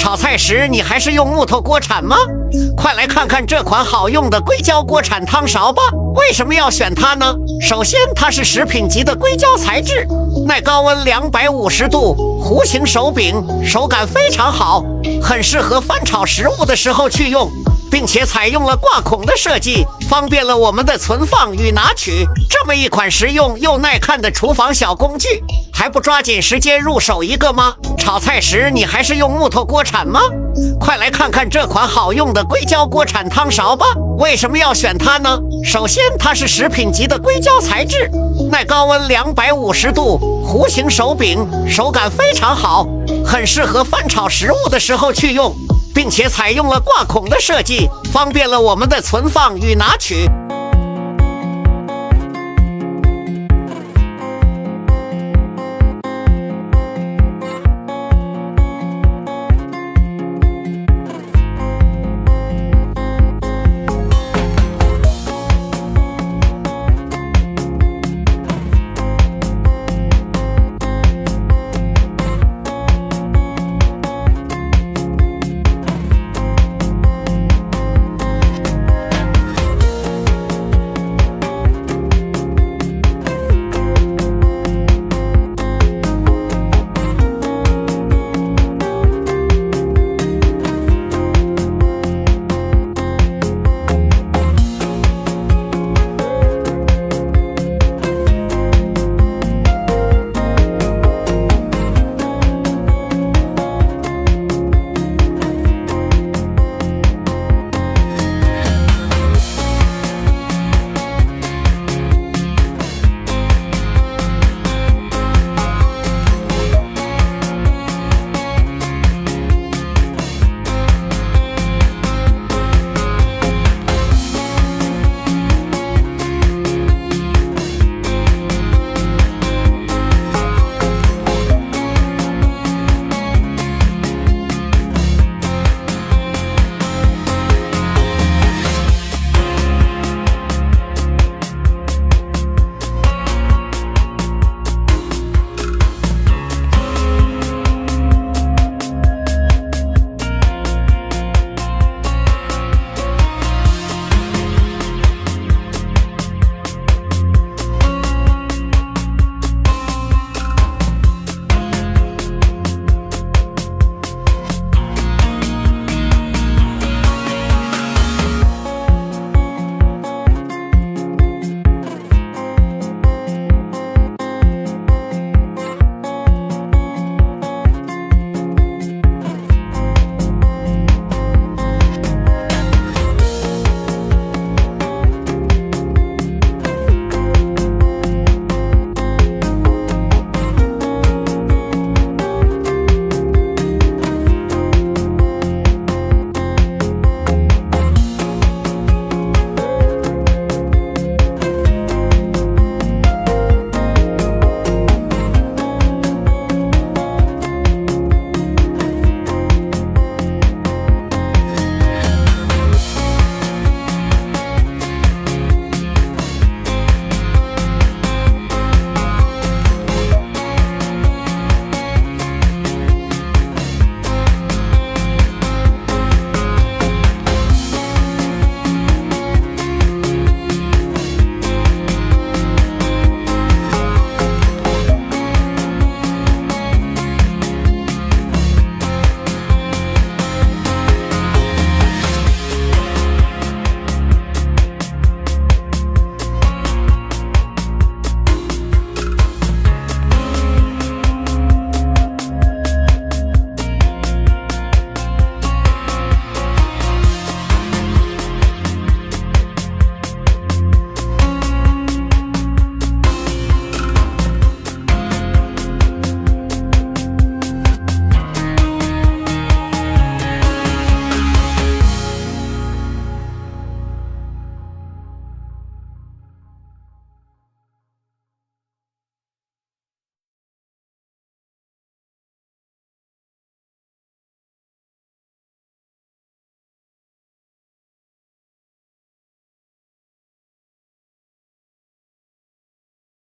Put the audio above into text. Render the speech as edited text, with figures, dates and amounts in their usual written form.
炒菜时你还是用木头锅铲吗？快来看看这款好用的硅胶锅铲汤勺吧！为什么要选它呢？首先，它是食品级的硅胶材质，耐高温250度，弧形手柄，手感非常好，很适合翻炒食物的时候去用，并且采用了挂孔的设计，方便了我们的存放与拿取。这么一款实用又耐看的厨房小工具，还不抓紧时间入手一个吗？炒菜时你还是用木头锅铲吗？快来看看这款好用的硅胶锅铲汤勺吧！为什么要选它呢？首先，它是食品级的硅胶材质，耐高温250度，弧形手柄，手感非常好，很适合翻炒食物的时候去用，并且采用了挂孔的设计，方便了我们的存放与拿取。